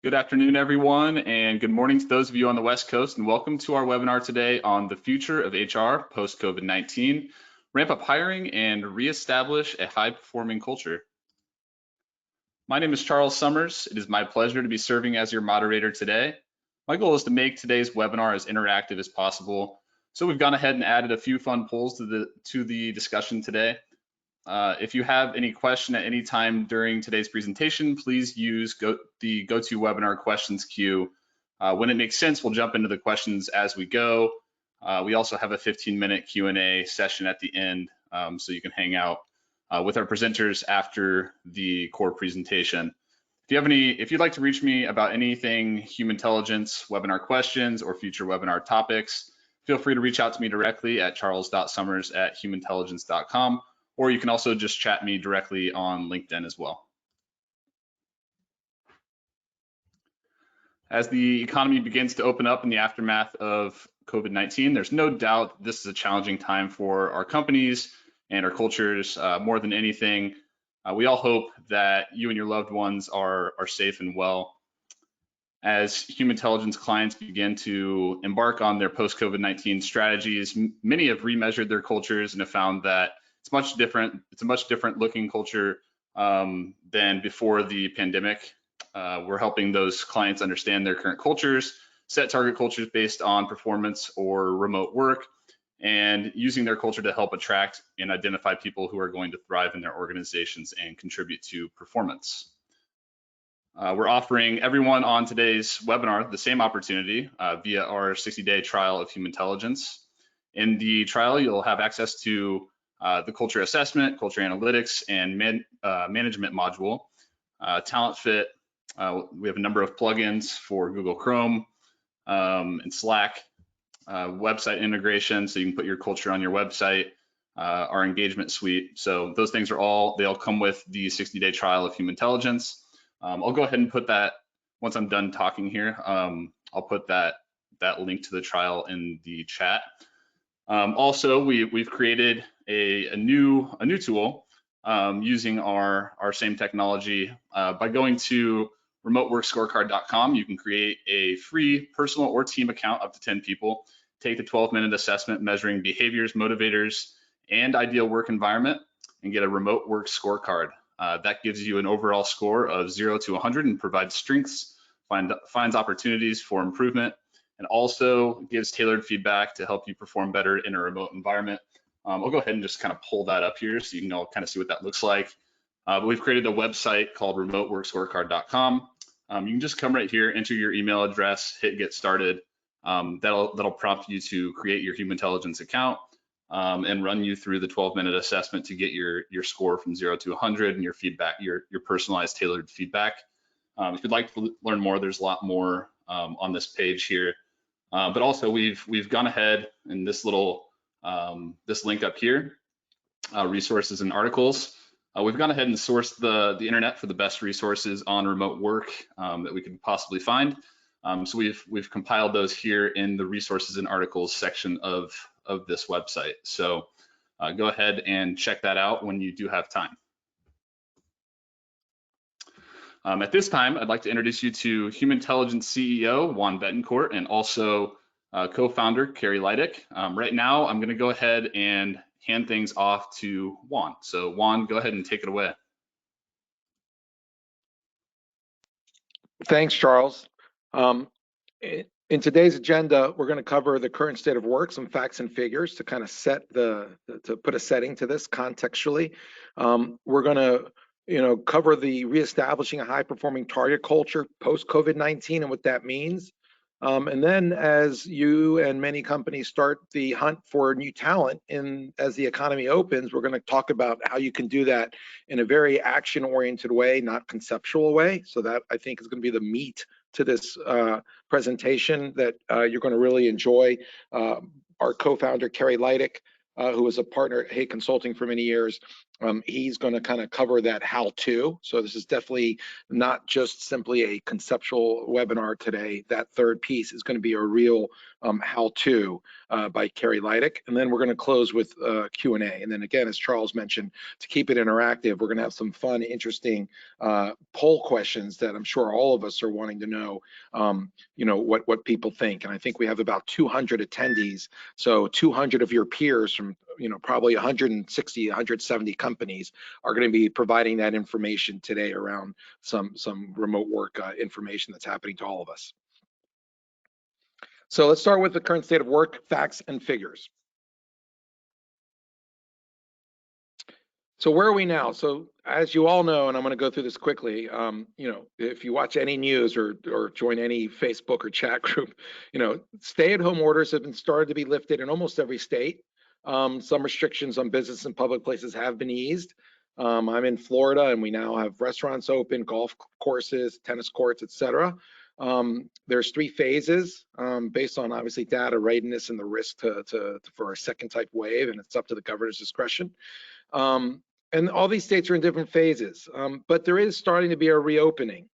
Good afternoon, everyone, and good morning to those of you on the West Coast, and welcome to our webinar today on the future of HR post-COVID-19, ramp up hiring and reestablish a high-performing culture. My name is Charles Summers. It is my pleasure to be serving as your moderator today. My goal is to make today's webinar as interactive as possible, so we've gone ahead and added a few fun polls to the discussion today. If you have any question at any time during today's presentation, please use the GoToWebinar questions queue. When it makes sense, we'll jump into the questions as we go. We also have a 15-minute Q&A session at the end, so you can hang out with our presenters after the core presentation. If you'd like to reach me about anything Humantelligence, webinar questions, or future webinar topics, feel free to reach out to me directly at charles.summers@humantelligence.com. Or you can also just chat me directly on LinkedIn as well. As the economy begins to open up in the aftermath of COVID-19, there's no doubt this is a challenging time for our companies and our cultures. More than anything, we all hope that you and your loved ones are safe and well. As Humantelligence clients begin to embark on their post-COVID-19 strategies, many have remeasured their cultures and have found that it's a much different looking culture than before the pandemic. We're helping those clients understand their current cultures, set target cultures based on performance or remote work, and using their culture to help attract and identify people who are going to thrive in their organizations and contribute to performance. We're offering everyone on today's webinar the same opportunity via our 60-day trial of Humantelligence. In the trial, you'll have access to the culture assessment, culture analytics, and management module, talent fit. We have a number of plugins for Google Chrome and Slack, website integration, so you can put your culture on your website, our engagement suite. So those things they all come with the 60-day trial of Humantelligence. I'll go ahead and put that, once I'm done talking here, I'll put that link to the trial in the chat. Also, we've created a new tool using our same technology. By going to remoteworkscorecard.com, you can create a free personal or team account up to 10 people, take the 12-minute assessment measuring behaviors, motivators, and ideal work environment, and get a remote work scorecard. That gives you an overall score of 0 to 100 and provides strengths, finds opportunities for improvement, and also gives tailored feedback to help you perform better in a remote environment. I'll go ahead and just kind of pull that up here so you can all kind of see what that looks like. But we've created a website called remoteworkscorecard.com. You can just come right here, enter your email address, hit get started. That'll prompt you to create your Humantelligence account and run you through the 12-minute assessment to get your score from 0 to 100 and your feedback, your personalized tailored feedback. If you'd like to learn more, there's a lot more on this page here. But also we've gone ahead in this little this link up here, resources and articles. We've gone ahead and sourced the internet for the best resources on remote work that we could possibly find. So we've compiled those here in the resources and articles section of this website. So go ahead and check that out when you do have time. At this time, I'd like to introduce you to Humantelligence CEO Juan Betancourt and also co-founder Carrie Leidick. Right now, I'm going to go ahead and hand things off to Juan. So Juan, go ahead and take it away. Thanks, Charles. In today's agenda, we're going to cover the current state of work, some facts and figures to kind of to put a setting to this contextually. We're going to cover the reestablishing a high-performing target culture post-COVID-19 and what that means. And then as you and many companies start the hunt for new talent as the economy opens, we're going to talk about how you can do that in a very action-oriented way, not conceptual way. So that, I think, is going to be the meat to this presentation that you're going to really enjoy. Our co-founder, Carrie Leidick, who was a partner at Hay Consulting for many years, He's going to kind of cover that how-to. So this is definitely not just simply a conceptual webinar today. That third piece is going to be a real how-to by Carrie Leidick. And then we're going to close with Q&A. And then again, as Charles mentioned, to keep it interactive, we're going to have some fun, interesting poll questions that I'm sure all of us are wanting to know, what people think. And I think we have about 200 attendees. So 200 of your peers from probably 160, 170 companies are going to be providing that information today around some remote work information that's happening to all of us. So let's start with the current state of work, facts and figures. So where are we now? So as you all know, and I'm going to go through this quickly, if you watch any news or join any Facebook or chat group, stay-at-home orders have been started to be lifted in almost every state. Some restrictions on business and public places have been eased. I'm in Florida, and we now have restaurants open, golf courses, tennis courts, etc. There's 3 phases based on obviously data readiness and the risk for a second type wave, and it's up to the governor's discretion. And all these states are in different phases, but there is starting to be a reopening.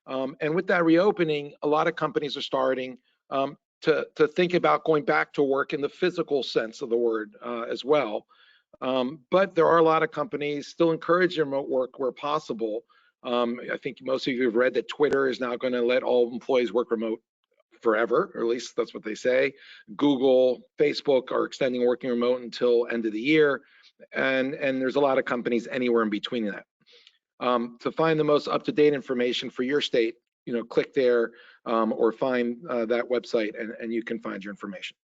And with that reopening, a lot of companies are starting to think about going back to work in the physical sense of the word as well. But there are a lot of companies still encouraging remote work where possible. I think most of you have read that Twitter is now going to let all employees work remote forever, or at least that's what they say. Google, Facebook are extending working remote until end of the year. And there's a lot of companies anywhere in between that. To find the most up-to-date information for your state, click there or find that website and you can find your information.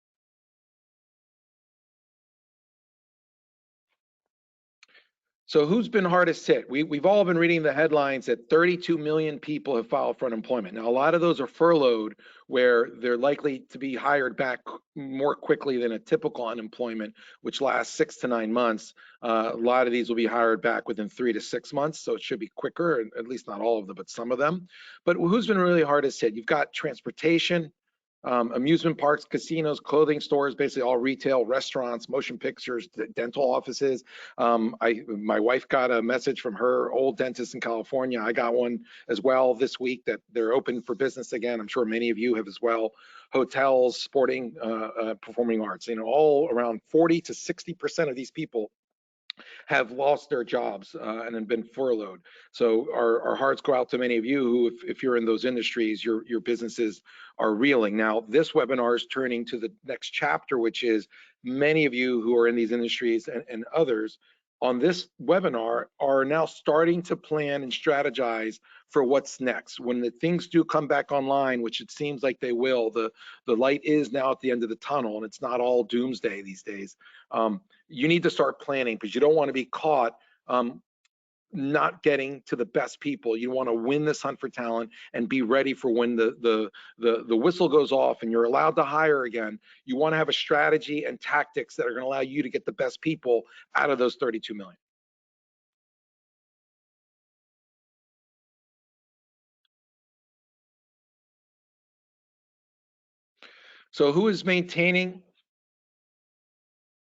So who's been hardest hit? We've all been reading the headlines that 32 million people have filed for unemployment. Now, a lot of those are furloughed, where they're likely to be hired back more quickly than a typical unemployment, which lasts 6 to 9 months. A lot of these will be hired back within 3 to 6 months, so it should be quicker, at least not all of them, but some of them. But who's been really hardest hit? You've got transportation, amusement parks, casinos, clothing stores, basically all retail, restaurants, motion pictures, dental offices. My wife got a message from her old dentist in California. I got one as well this week that they're open for business again. I'm sure many of you have as well. Hotels, sporting, performing arts, all around 40 to 60% of these people have lost their jobs and have been furloughed. So our hearts go out to many of you who, if you're in those industries, your businesses are reeling. Now, this webinar is turning to the next chapter, which is many of you who are in these industries and others on this webinar are now starting to plan and strategize for what's next. When the things do come back online, which it seems like they will, the light is now at the end of the tunnel, and it's not all doomsday these days. You need to start planning because you don't want to be caught not getting to the best people. You want to win this hunt for talent and be ready for when the whistle goes off and you're allowed to hire again. You want to have a strategy and tactics that are going to allow you to get the best people out of those 32 million. So who is maintaining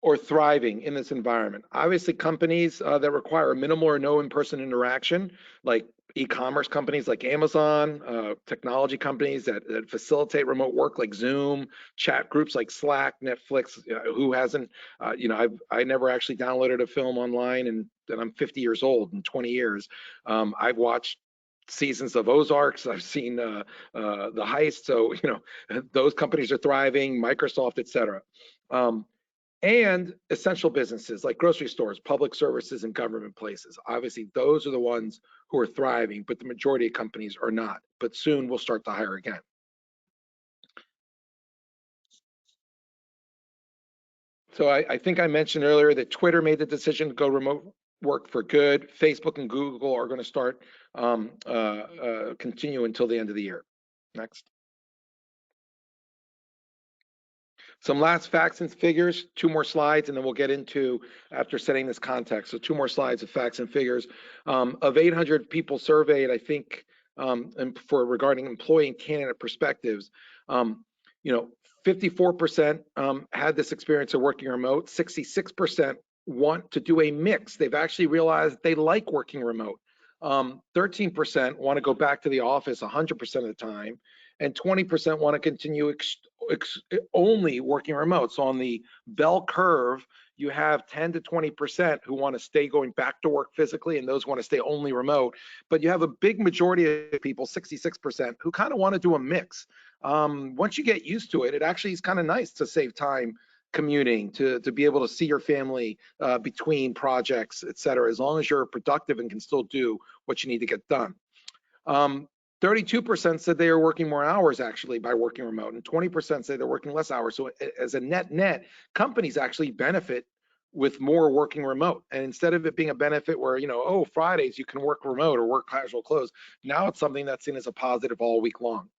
or thriving in this environment? Obviously, companies that require minimal or no in-person interaction, like e-commerce companies like Amazon, technology companies that facilitate remote work like Zoom, chat groups like Slack, Netflix. Who hasn't? I never actually downloaded a film online, and I'm 50 years old. In 20 years, I've watched seasons of Ozarks. I've seen The Heist. So those companies are thriving. Microsoft, etc. And essential businesses like grocery stores, public services, and government places. Obviously, those are the ones who are thriving, but the majority of companies are not. But soon we'll start to hire again. So I think I mentioned earlier that Twitter made the decision to go remote work for good. Facebook and Google are going to start continue until the end of the year. Next. Some last facts and figures, 2 more slides, and then we'll get into, after setting this context, so 2 more slides of facts and figures. Of 800 people surveyed, I think, regarding employee and candidate perspectives, 54% had this experience of working remote, 66% want to do a mix. They've actually realized they like working remote. 13% want to go back to the office 100% of the time, and 20% want to continue only working remote. So on the bell curve, you have 10 to 20% who want to stay going back to work physically, and those want to stay only remote. But you have a big majority of people, 66%, who kind of want to do a mix. Once you get used to it, it actually is kind of nice to save time commuting, to be able to see your family between projects, et cetera, as long as you're productive and can still do what you need to get done. 32% said they are working more hours actually by working remote, and 20% say they're working less hours. So as a net, companies actually benefit with more working remote. And instead of it being a benefit where, oh, Fridays you can work remote or work casual clothes, now it's something that's seen as a positive all week long.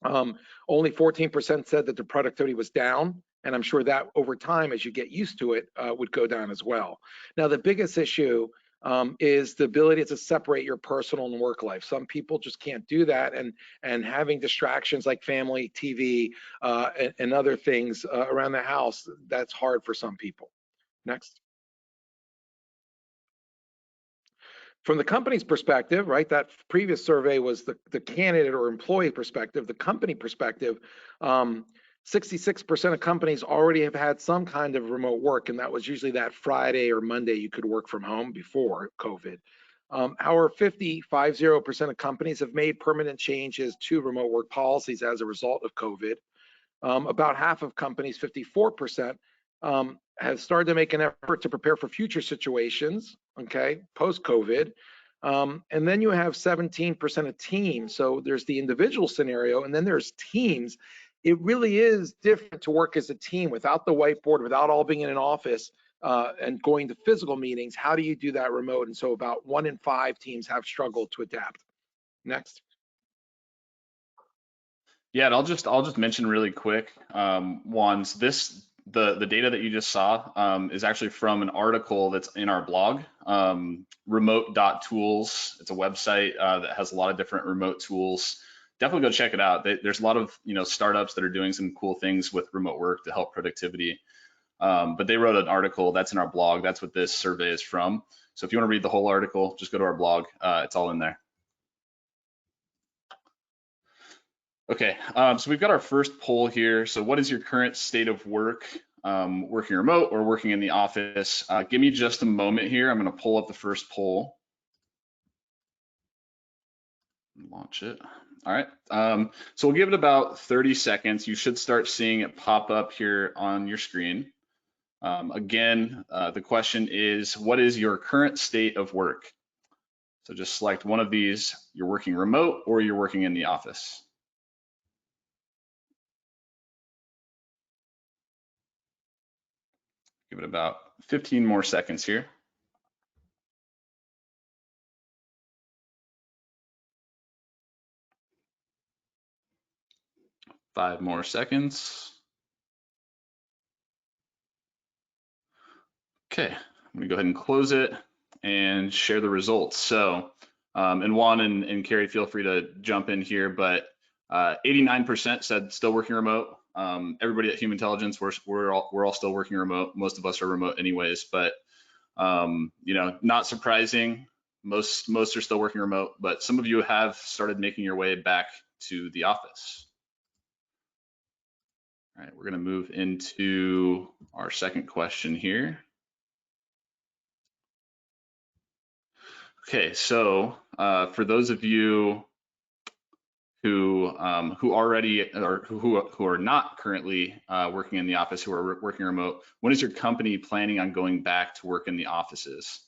Only 14% said that the productivity was down, and I'm sure that over time, as you get used to it, would go down as well. Now, the biggest issue is the ability to separate your personal and work life. Some people just can't do that, and having distractions like family, TV, and other things around the house, that's hard for some people. Next. From the company's perspective, right, that previous survey was the candidate or employee perspective. The company perspective, 66% of companies already have had some kind of remote work, and that was usually that Friday or Monday you could work from home before COVID. However, 50% of companies have made permanent changes to remote work policies as a result of COVID. About half of companies, 54%, have started to make an effort to prepare for future situations, okay, post-COVID. And then you have 17% of teams. So there's the individual scenario, and then there's teams. It really is different to work as a team without the whiteboard, without all being in an office and going to physical meetings. How do you do that remote? And so about 1 in 5 teams have struggled to adapt. Next. Yeah, and I'll just mention really quick, Juan, the data that you just saw is actually from an article that's in our blog, remote.tools. It's a website that has a lot of different remote tools. Definitely go check it out. There's a lot of startups that are doing some cool things with remote work to help productivity. But they wrote an article that's in our blog. That's what this survey is from. So if you want to read the whole article, just go to our blog. It's all in there. Okay, so we've got our first poll here. So what is your current state of work, working remote or working in the office? Give me just a moment here. I'm going to pull up the first poll. Launch it. All right, so we'll give it about 30 seconds. You should start seeing it pop up here on your screen. Again, the question is, what is your current state of work? So just select one of these. You're working remote or you're working in the office. Give it about 15 more seconds here. Five more seconds. Okay, I'm gonna go ahead and close it and share the results. So, and Juan and Carrie, feel free to jump in here, but 89% said still working remote. Everybody at Humantelligence, we're all still working remote. Most of us are remote anyways, but not surprising. Most are still working remote, but some of you have started making your way back to the office. All right, we're gonna move into our second question here. Okay, so for those of you who already or who are not currently working in the office, who are working remote, when is your company planning on going back to work in the offices?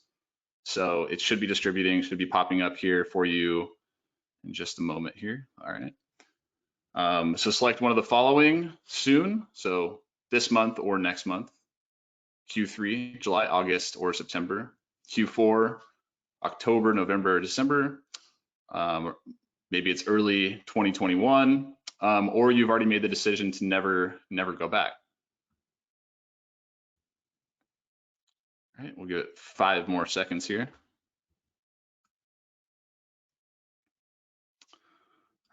So it should be distributing, should be popping up here for you in just a moment here. All right. So select one of the following: soon, so this month or next month; Q3, July, August, or September; Q4, October, November, December; maybe it's early 2021, or you've already made the decision to never go back. All right, we'll give it 5 more seconds here.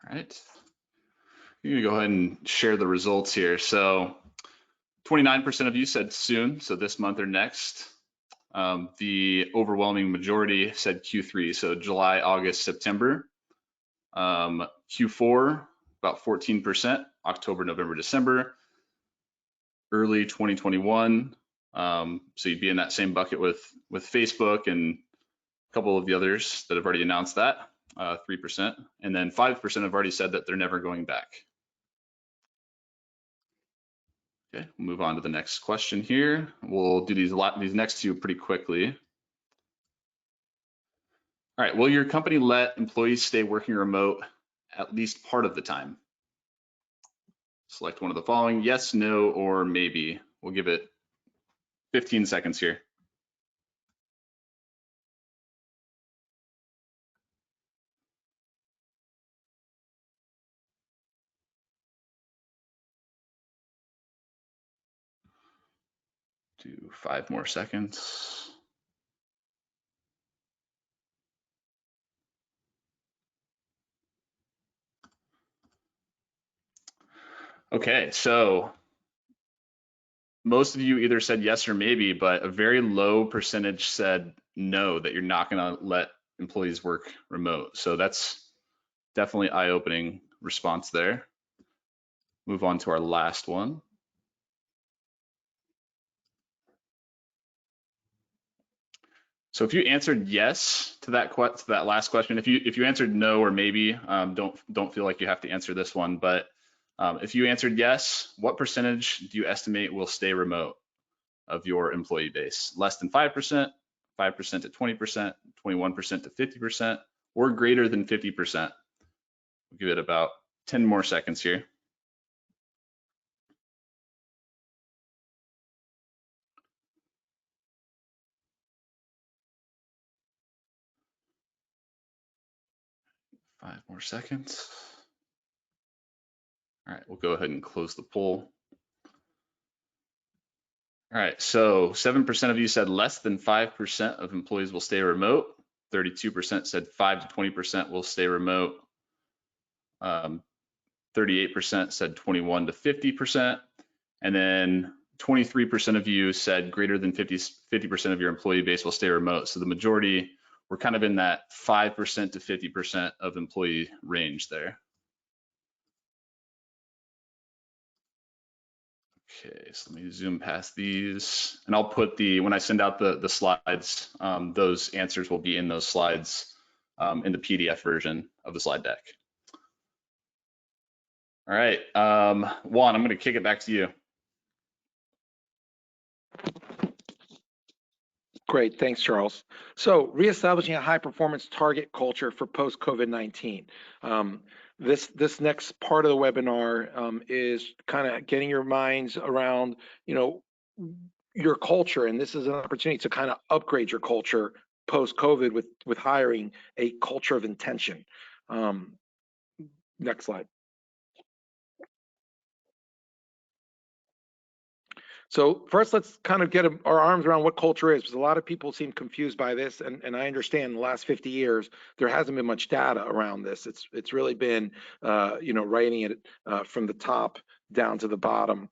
All right, you're gonna go ahead and share the results here. So 29% of you said soon, so this month or next. The overwhelming majority said Q3, so July, August, September. Q4, about 14%, October, November, December. Early 2021, so you'd be in that same bucket with Facebook and a couple of the others that have already announced that, 3%. And then 5% have already said that they're never going back. Okay, we'll move on to the next question here. We'll do these next two pretty quickly. All right, will your company let employees stay working remote at least part of the time? Select one of the following: yes, no, or maybe. We'll give it 15 seconds here. Do 5 more seconds. Okay, so most of you either said yes or maybe, but a very low percentage said no, that you're not going to let employees work remote. So that's definitely eye-opening response there. Move on to our last one. So if you answered yes to that last question, if you answered no or maybe, don't feel like you have to answer this one. But if you answered yes, what percentage do you estimate will stay remote of your employee base? Less than 5%, 5% to 20%, 21% to 50%, or greater than 50%? We'll give it about 10 more seconds here. Five more seconds. All right, we'll go ahead and close the poll. All right, so 7% of you said less than 5% of employees will stay remote. 32% said 5 to 20% will stay remote. 38% said 21 to 50%. And then 23% of you said greater than 50% of your employee base will stay remote. So the majority were kind of in that 5% to 50% of employee range there. Okay, so let me zoom past these, and I'll put when I send out the slides, those answers will be in those slides in the PDF version of the slide deck. All right, Juan, I'm going to kick it back to you. Great, thanks, Charles. So reestablishing a high-performance target culture for post-COVID-19. This next part of the webinar is kind of getting your minds around, your culture, and this is an opportunity to kind of upgrade your culture post-COVID with hiring a culture of intention. Next slide. So first, let's kind of get our arms around what culture is, because a lot of people seem confused by this, and I understand in the last 50 years there hasn't been much data around this. It's really been writing it from the top down to the bottom.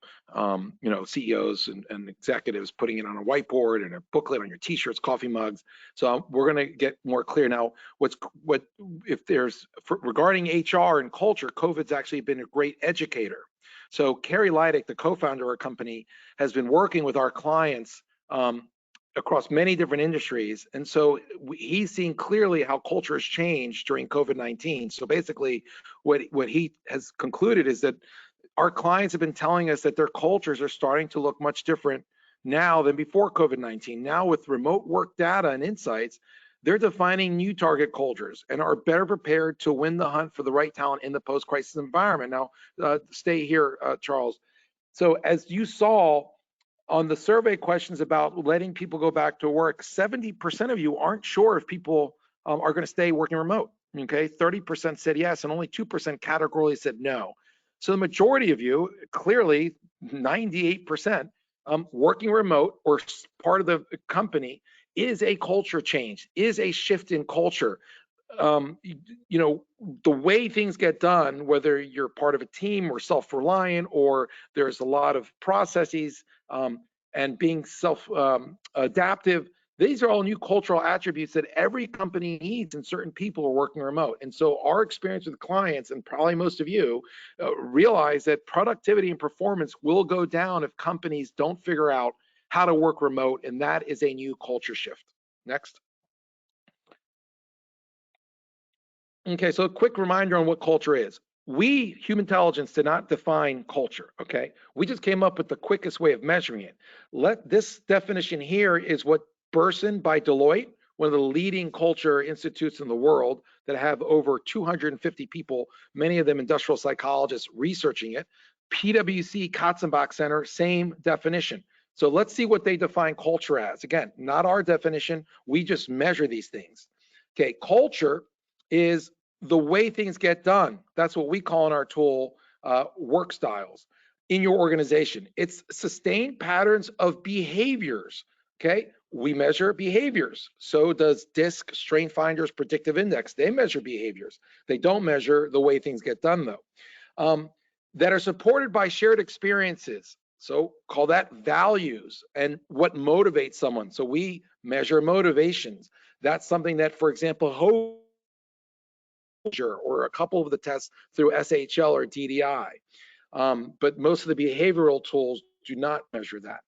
CEOs and executives putting it on a whiteboard and a booklet on your T-shirts, coffee mugs. So we're going to get more clear now. Regarding HR and culture, COVID's actually been a great educator. So Carrie Leidick, the co-founder of our company, has been working with our clients across many different industries. And so he's seen clearly how culture has changed during COVID-19. So basically what he has concluded is that our clients have been telling us that their cultures are starting to look much different now than before COVID-19. Now with remote work data and insights, they're defining new target cultures and are better prepared to win the hunt for the right talent in the post-crisis environment. Now, stay here, Charles. So as you saw on the survey questions about letting people go back to work, 70% of you aren't sure if people are going to stay working remote. Okay, 30% said yes, and only 2% categorically said no. So the majority of you, clearly 98%, working remote or part of the company is a culture change, is a shift in culture. The way things get done, whether you're part of a team or self-reliant, or there's a lot of processes and being self-adaptive, These are all new cultural attributes that every company needs, and certain people are working remote. And so our experience with clients, and probably most of you, realize that productivity and performance will go down if companies don't figure out how to work remote, and that is a new culture shift. Next. Okay, so a quick reminder on what culture is. We, Humantelligence, did not define culture, okay? We just came up with the quickest way of measuring it. This definition here is what Burson by Deloitte, one of the leading culture institutes in the world that have over 250 people, many of them industrial psychologists researching it. PwC Katzenbach Center, same definition. So let's see what they define culture as. Again, not our definition, we just measure these things. Okay, culture is the way things get done. That's what we call in our tool work styles in your organization. It's sustained patterns of behaviors, okay? We measure behaviors. So does DISC, Strength Finders, Predictive Index. They measure behaviors. They don't measure the way things get done though. That are supported by shared experiences. So call that values and what motivates someone. So we measure motivations. That's something that, for example, or a couple of the tests through SHL or DDI. But most of the behavioral tools do not measure that.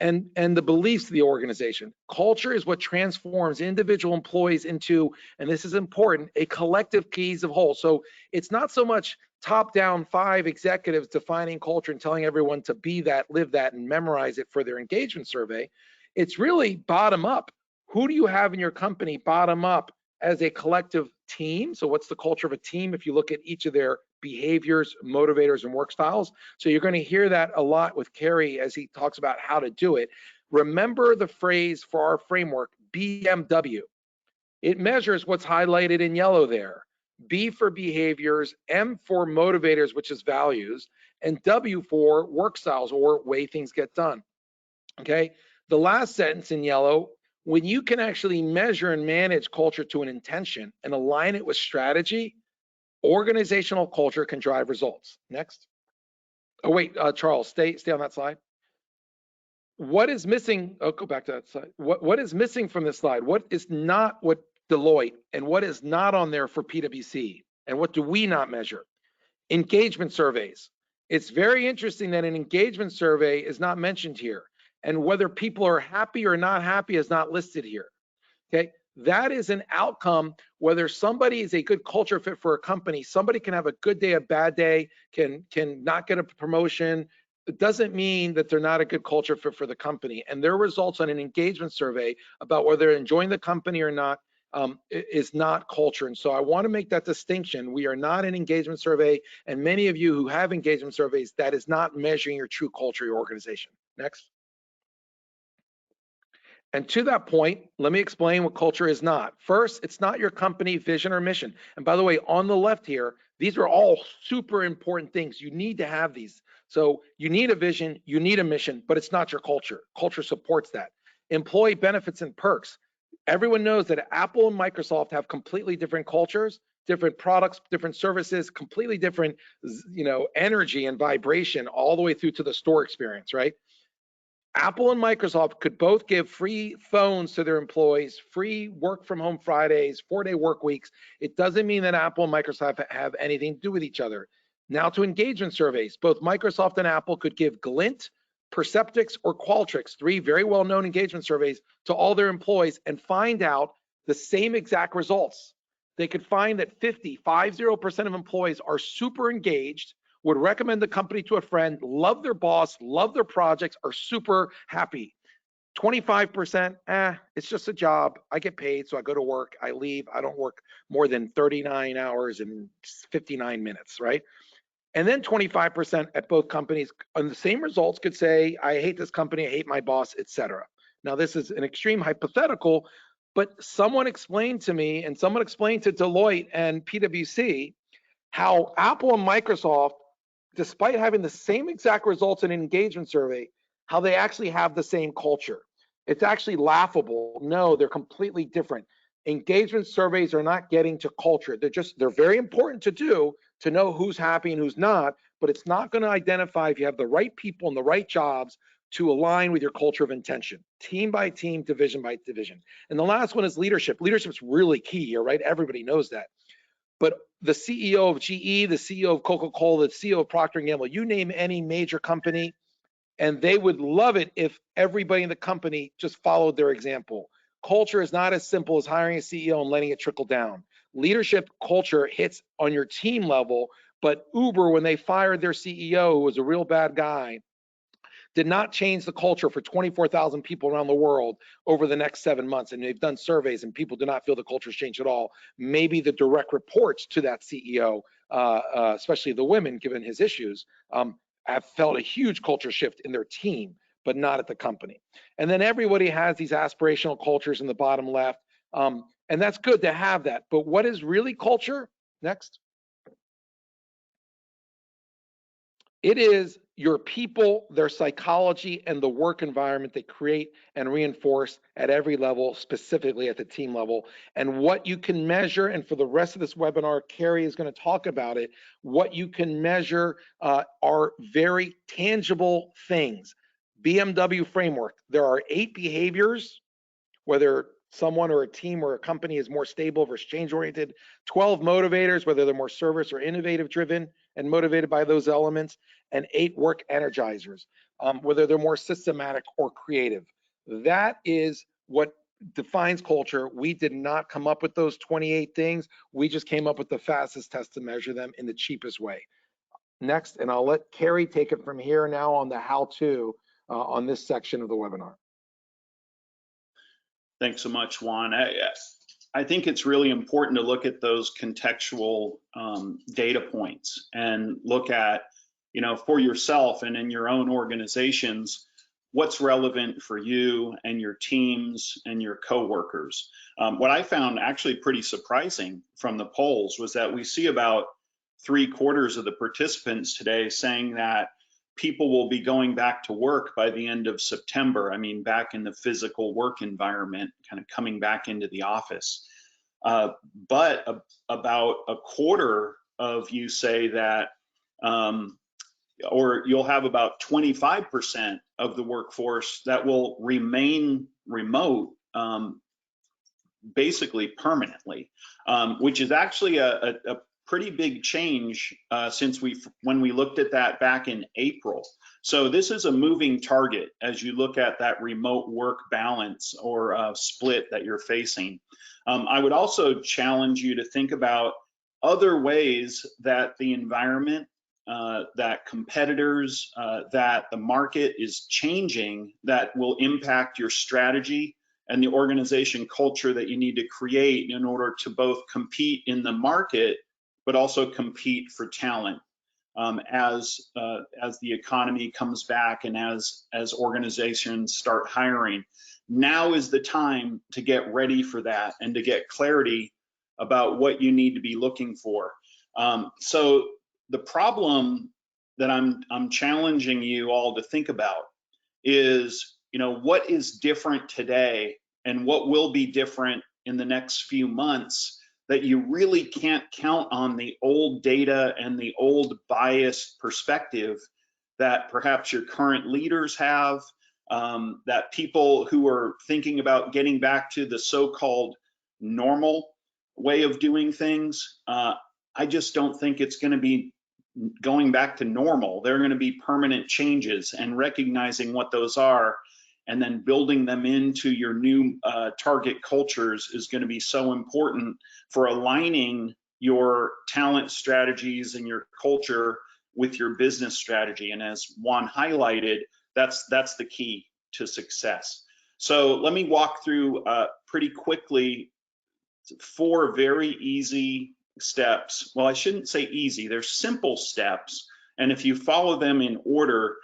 And the beliefs of the organization. Culture is what transforms individual employees into, and this is important, a collective cohesive whole. So it's not so much top-down 5 executives defining culture and telling everyone to be that, live that, and memorize it for their engagement survey. It's really bottom up. Who do you have in your company bottom up as a collective team? So what's the culture of a team if you look at each of their behaviors, motivators, and work styles? So you're going to hear that a lot with Kerry as he talks about how to do it. Remember the phrase for our framework, BMW. It measures what's highlighted in yellow there. B for behaviors, M for motivators, which is values, and W for work styles or way things get done. Okay, the last sentence in yellow, when you can actually measure and manage culture to an intention and align it with strategy, organizational culture can drive results. Next. Oh wait, Charles, stay on that slide. What is missing? Oh, go back to that slide. What is missing from this slide? What is not what Deloitte, and what is not on there for PwC? And what do we not measure? Engagement surveys. It's very interesting that an engagement survey is not mentioned here. And whether people are happy or not happy is not listed here. Okay, that is an outcome. Whether somebody is a good culture fit for a company, somebody can have a good day, a bad day, can not get a promotion. It doesn't mean that they're not a good culture fit for the company. And their results on an engagement survey about whether they're enjoying the company or not is not culture. And so I want to make that distinction. We are not an engagement survey, and many of you who have engagement surveys, that is not measuring your true culture of your organization. Next. And to that point, let me explain what culture is not. First, it's not your company vision or mission. And by the way, on the left here, these are all super important things. You need to have these. So you need a vision, you need a mission, but it's not your culture. Culture supports that. Employee benefits and perks. Everyone knows that Apple and Microsoft have completely different cultures, different products, different services, completely different, energy and vibration all the way through to the store experience, right? Apple and Microsoft could both give free phones to their employees, free work from home Fridays, 4-day work weeks. It doesn't mean that Apple and Microsoft have anything to do with each other. Now to engagement surveys, both Microsoft and Apple could give Glint, Perceptix, or Qualtrics, 3 very well-known engagement surveys to all their employees and find out the same exact results. They could find that 50% of employees are super engaged, would recommend the company to a friend, love their boss, love their projects, are super happy. 25%, it's just a job. I get paid, so I go to work, I leave, I don't work more than 39 hours and 59 minutes, right? And then 25% at both companies on the same results could say, I hate this company, I hate my boss, etc. Now, this is an extreme hypothetical, but someone explained to me, and someone explained to Deloitte and PwC, how Apple and Microsoft, despite having the same exact results in an engagement survey, how they actually have the same culture. It's actually laughable. No, they're completely different. Engagement surveys are not getting to culture. They're very important to do to know who's happy and who's not, but it's not going to identify if you have the right people in the right jobs to align with your culture of intention, team by team, division by division. And the last one is leadership. Leadership's really key here, right? Everybody knows that. But the CEO of GE, the CEO of Coca-Cola, the CEO of Procter & Gamble, you name any major company, and they would love it if everybody in the company just followed their example. Culture is not as simple as hiring a CEO and letting it trickle down. Leadership culture hits on your team level, but Uber, when they fired their CEO, who was a real bad guy, did not change the culture for 24,000 people around the world over the next 7 months. And they've done surveys and people do not feel the culture's changed at all. Maybe the direct reports to that CEO, especially the women, given his issues, have felt a huge culture shift in their team, but not at the company. And then everybody has these aspirational cultures in the bottom left. And that's good to have that. But what is really culture? Next. It is your people, their psychology, and the work environment they create and reinforce at every level, specifically at the team level, and what you can measure. And for the rest of this webinar, Carrie is going to talk about it. What you can measure are very tangible things. BMW framework, there are 8 behaviors, whether someone or a team or a company is more stable versus change-oriented, 12 motivators, whether they're more service or innovative driven and motivated by those elements, and 8 work energizers, whether they're more systematic or creative. That is what defines culture. We did not come up with those 28 things. We just came up with the fastest test to measure them in the cheapest way. Next, and I'll let Carrie take it from here now on the how-to on this section of the webinar. Thanks so much, Juan. I think it's really important to look at those contextual data points and look at, for yourself and in your own organizations, what's relevant for you and your teams and your coworkers. What I found actually pretty surprising from the polls was that we see about 3/4 of the participants today saying that people will be going back to work by the end of September. I mean, back in the physical work environment, kind of coming back into the office. But about 1/4 of you say that, or you'll have about 25% of the workforce that will remain remote, basically permanently, which is actually a pretty big change since when we looked at that back in April. So this is a moving target as you look at that remote work balance or split that you're facing. I would also challenge you to think about other ways that the environment, that competitors, that the market is changing that will impact your strategy and the organization culture that you need to create in order to both compete in the market but also compete for talent as the economy comes back and as organizations start hiring. Now is the time to get ready for that and to get clarity about what you need to be looking for. So the problem that I'm challenging you all to think about is, what is different today and what will be different in the next few months that you really can't count on the old data and the old biased perspective that perhaps your current leaders have, that people who are thinking about getting back to the so-called normal way of doing things. I just don't think it's going to be going back to normal. They're going to be permanent changes, and recognizing what those are and then building them into your new target cultures is going to be so important for aligning your talent strategies and your culture with your business strategy. And as Juan highlighted, that's the key to success. So let me walk through pretty quickly 4 very easy steps. Well, I shouldn't say easy, they're simple steps. And if you follow them in order,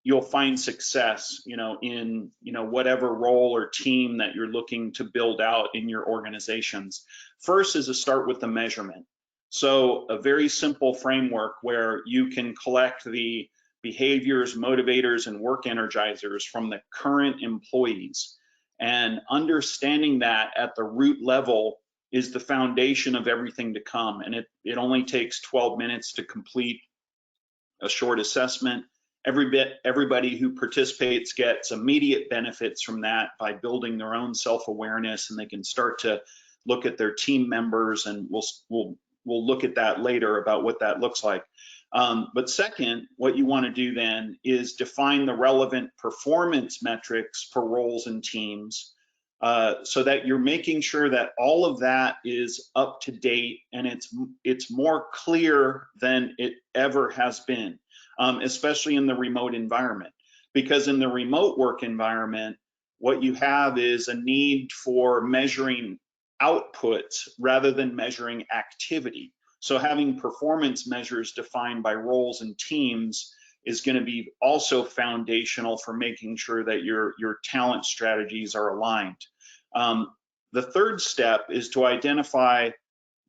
you'll find success, in whatever role or team that you're looking to build out in your organizations. First is to start with the measurement. So a very simple framework where you can collect the behaviors, motivators, and work energizers from the current employees. And understanding that at the root level is the foundation of everything to come. And it only takes 12 minutes to complete a short assessment. Everybody who participates gets immediate benefits from that by building their own self-awareness, and they can start to look at their team members, and we'll look at that later about what that looks like. But second, what you want to do then is define the relevant performance metrics for roles and teams, so that you're making sure that all of that is up to date and it's more clear than it ever has been, especially in the remote environment. Because in the remote work environment, what you have is a need for measuring outputs rather than measuring activity. So having performance measures defined by roles and teams is going to be also foundational for making sure that your talent strategies are aligned. The third step is to identify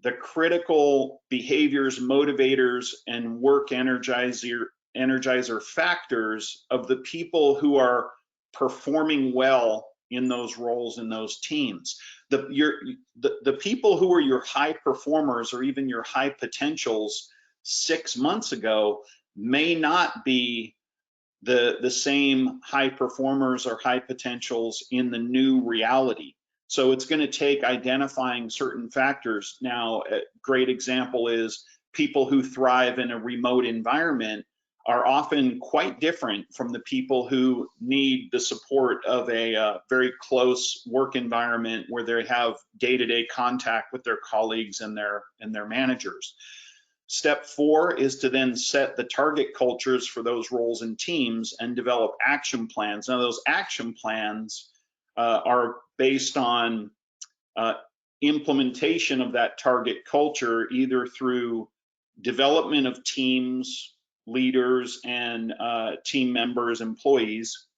the critical behaviors, motivators, and work energizer factors of the people who are performing well in those roles in those teams. The people who are your high performers or even your high potentials 6 months ago may not be the same high performers or high potentials in the new reality. So it's going to take identifying certain factors. Now, a great example is people who thrive in a remote environment are often quite different from the people who need the support of a very close work environment where they have day-to-day contact with their colleagues and their managers. Step 4 is to then set the target cultures for those roles and teams and develop action plans. Now, those action plans are based on implementation of that target culture, either through development of teams, leaders, and team members, employees,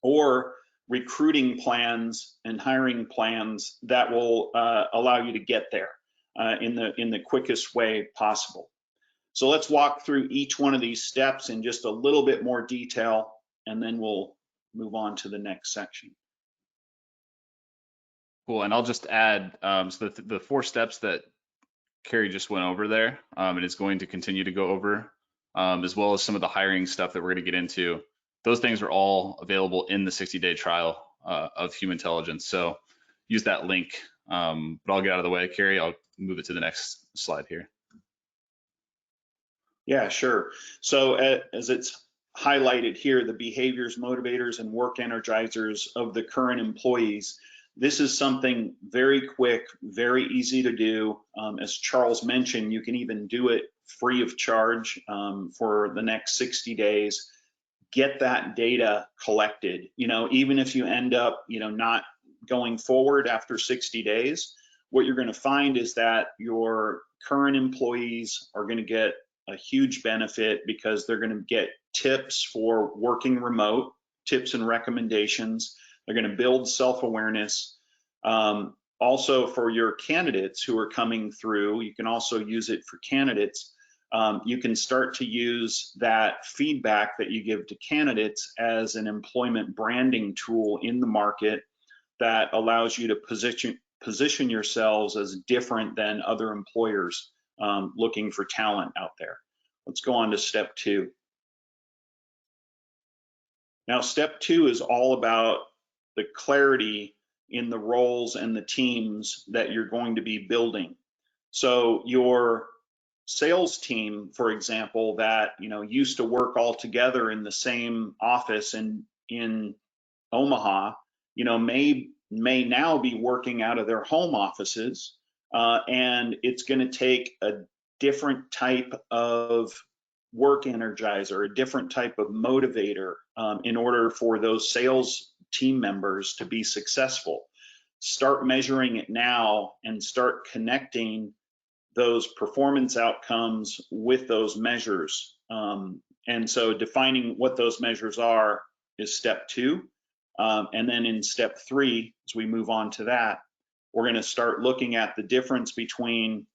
or recruiting plans and hiring plans that will allow you to get there in the quickest way possible. So let's walk through each one of these steps in just a little bit more detail, and then we'll move on to the next section. Cool, and I'll just add, so the 4 steps that Carrie just went over there, and is going to continue to go over, as well as some of the hiring stuff that we're going to get into. Those things are all available in the 60-day trial of Humantelligence. So use that link. But I'll get out of the way. Carrie, I'll move it to the next slide here. Yeah, sure. So as it's highlighted here, the behaviors, motivators, and work energizers of the current employees. This is something very quick, very easy to do. As Charles mentioned, you can even do it free of charge for the next 60 days. Get that data collected. Even if you end up, not going forward after 60 days, what you're going to find is that your current employees are going to get a huge benefit because they're going to get tips for working remote, tips and recommendations. They're going to build self-awareness. Also for your candidates who are coming through, you can also use it for candidates. You can start to use that feedback that you give to candidates as an employment branding tool in the market that allows you to position yourselves as different than other employers looking for talent out there. Let's go on to step 2. Now, step 2 is all about the clarity in the roles and the teams that you're going to be building. So your sales team, for example, that used to work all together in the same office in Omaha, may now be working out of their home offices, and it's going to take a different type of work energizer, a different type of motivator in order for those sales team members to be successful. Start measuring it now and start connecting those performance outcomes with those measures. And so defining what those measures are is step 2. And then in step 3, as we move on to that, we're going to start looking at the difference between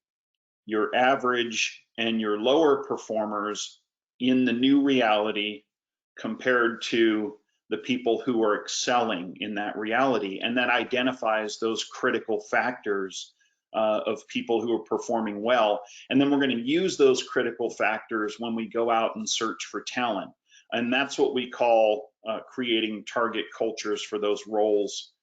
your average and your lower performers in the new reality compared to the people who are excelling in that reality. And that identifies those critical factors of people who are performing well. And then we're going to use those critical factors when we go out and search for talent. And that's what we call creating target cultures for those roles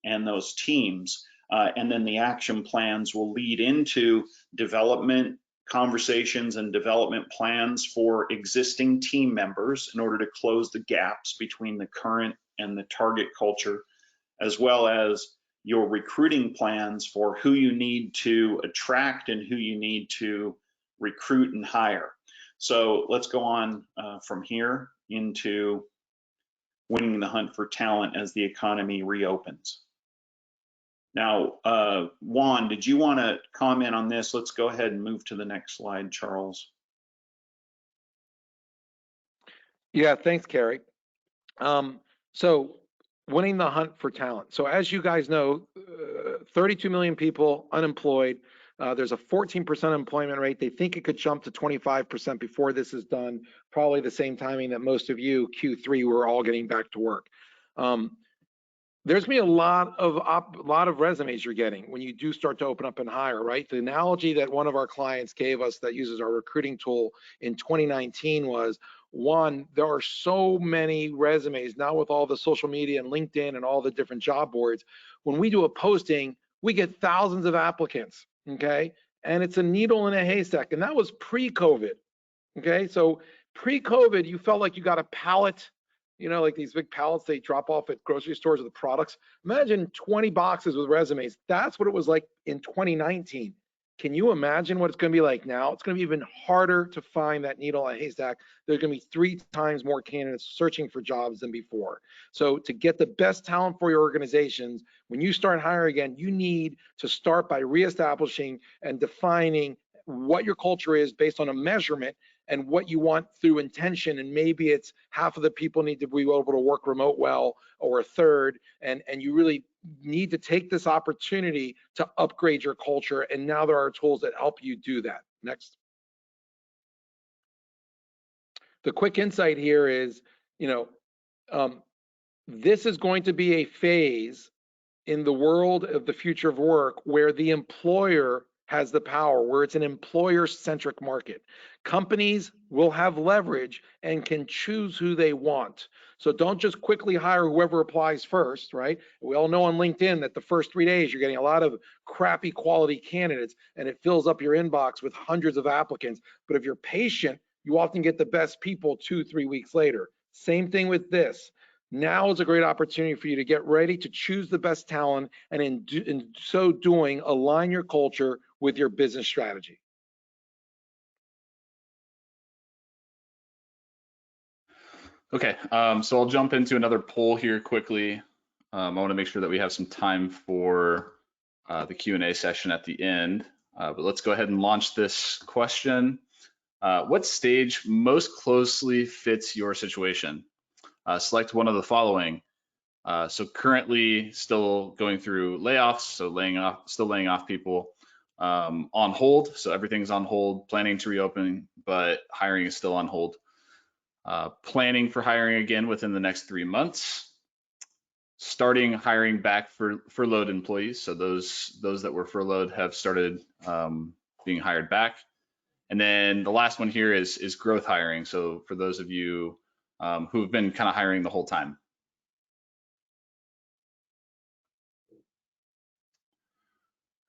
and those teams. And then the action plans will lead into development conversations and development plans for existing team members in order to close the gaps between the current and the target culture, as well as your recruiting plans for who you need to attract and who you need to recruit and hire. So let's go on from here into winning the hunt for talent as the economy reopens. Now, Juan, did you want to comment on this? Let's go ahead and move to the next slide, Charles. Yeah, thanks, Kerry. So winning the hunt for talent. So as you guys know, 32 million people unemployed. There's a 14% employment rate. They think it could jump to 25% before this is done, probably the same timing that most of you, Q3, we're all getting back to work. There's gonna be a lot of resumes you're getting when you do start to open up and hire, right? The analogy that one of our clients gave us that uses our recruiting tool in 2019 was, one, there are so many resumes now with all the social media and LinkedIn and all the different job boards. When we do a posting, we get thousands of applicants, okay? And it's a needle in a haystack, and that was pre-COVID, okay? So pre-COVID, you felt like you got a pallet, you know, like these big pallets they drop off at grocery stores of the products. Imagine 20 boxes with resumes. That's what it was like in 2019. Can you imagine what it's going to be like now? It's going to be even harder to find that needle in a haystack. There's going to be 3 times more candidates searching for jobs than before. So to get the best talent for your organizations, when you start hiring again, you need to start by reestablishing and defining what your culture is based on a measurement and what you want through intention. And maybe it's half of the people need to be able to work remote well, or a third, and you really need to take this opportunity to upgrade your culture. And now there are tools that help you do that. Next. The quick insight here is, this is going to be a phase in the world of the future of work where the employer has the power, where it's an employer-centric market. Companies will have leverage and can choose who they want. So don't just quickly hire whoever applies first, right? We all know on LinkedIn that the first 3 days you're getting a lot of crappy quality candidates and it fills up your inbox with hundreds of applicants. But if you're patient, you often get the best people 2-3 weeks later. Same thing with this. Now is a great opportunity for you to get ready to choose the best talent, and in so doing, align your culture with your business strategy. Okay, so I'll jump into another poll here quickly. I want to make sure that we have some time for the Q&A session at the end, but let's go ahead and launch this question. What stage most closely fits your situation? Select one of the following. So currently still going through layoffs, so still laying off people. On hold, so everything's on hold, planning to reopen, but hiring is still on hold. Planning for hiring again within the next 3 months. Starting hiring back for furloughed employees, so those that were furloughed have started being hired back. And then the last one here is growth hiring, so for those of you who've been kind of hiring the whole time.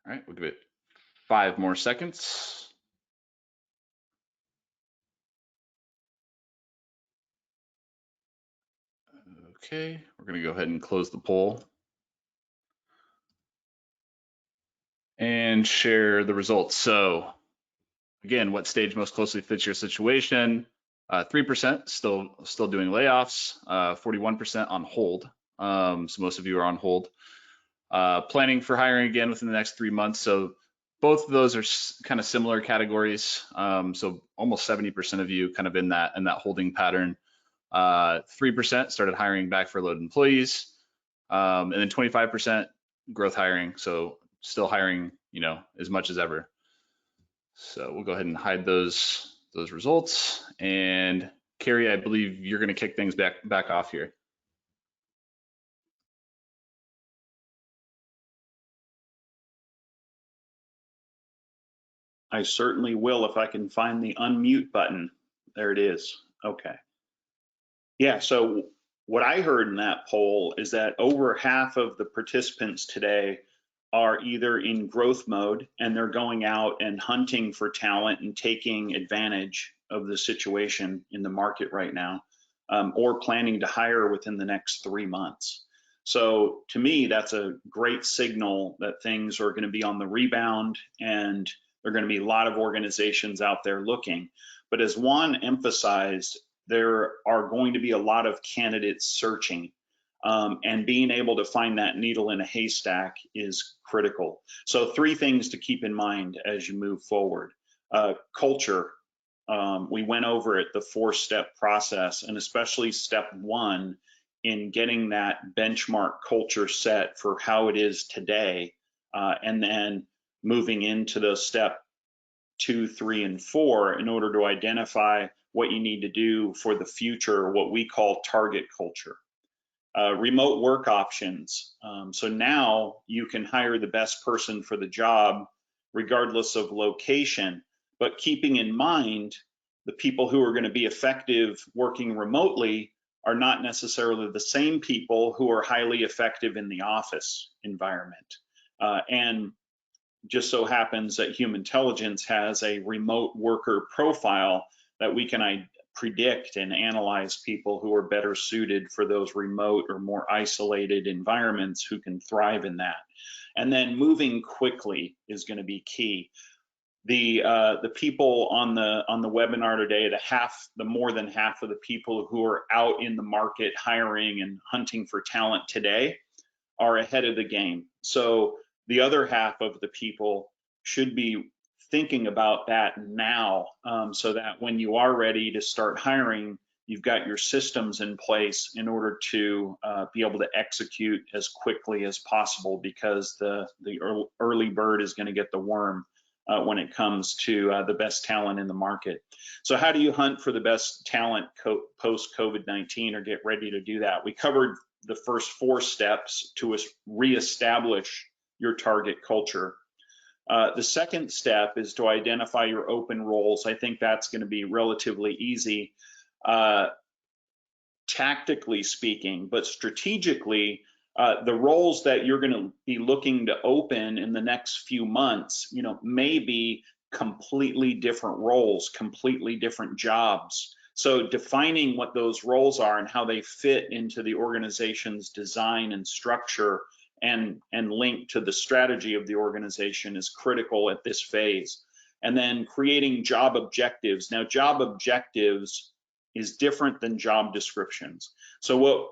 All right, we'll give it 5 more seconds. Okay, we're going to go ahead and close the poll and share the results. So again, what stage most closely fits your situation? 3% still doing layoffs, 41% on hold. So most of you are on hold. Planning for hiring again within the next 3 months. So both of those are kind of similar categories. So almost 70% of you kind of in that holding pattern. 3% started hiring back furloughed employees, and then 25% growth hiring. So still hiring, as much as ever. So we'll go ahead and hide those results. And Carrie, I believe you're going to kick things back off here. I certainly will if I can find the unmute button. There it is. Okay. Yeah, so what I heard in that poll is that over half of the participants today are either in growth mode and they're going out and hunting for talent and taking advantage of the situation in the market right now, or planning to hire within the next 3 months. So to me, that's a great signal that things are going to be on the rebound and there are going to be a lot of organizations out there looking. But as Juan emphasized, there are going to be a lot of candidates searching, and being able to find that needle in a haystack is critical. So 3 things to keep in mind as you move forward. Culture, we went over it, the 4-step process, and especially step 1 in getting that benchmark culture set for how it is today, and then moving into the step 2, 3, and 4 in order to identify what you need to do for the future, what we call target culture. Remote work options. So now you can hire the best person for the job, regardless of location, but keeping in mind the people who are going to be effective working remotely are not necessarily the same people who are highly effective in the office environment. And just so happens that Humantelligence has a remote worker profile that we can predict and analyze people who are better suited for those remote or more isolated environments who can thrive in that. And then moving quickly is going to be key. The people on the webinar today, the more than half of the people who are out in the market hiring and hunting for talent today are ahead of the game. So the other half of the people should be thinking about that now, so that when you are ready to start hiring, you've got your systems in place in order to be able to execute as quickly as possible, because the early bird is going to get the worm when it comes to the best talent in the market. So how do you hunt for the best talent post COVID-19 or get ready to do that? We covered the first 4 steps to reestablish your target culture. The second step is to identify your open roles. I think that's going to be relatively easy, tactically speaking, but strategically, the roles that you're going to be looking to open in the next few months, may be completely different roles, completely different jobs. So defining what those roles are and how they fit into the organization's design and structure and link to the strategy of the organization is critical at this phase. And then creating job objectives. Now, job objectives is different than job descriptions. So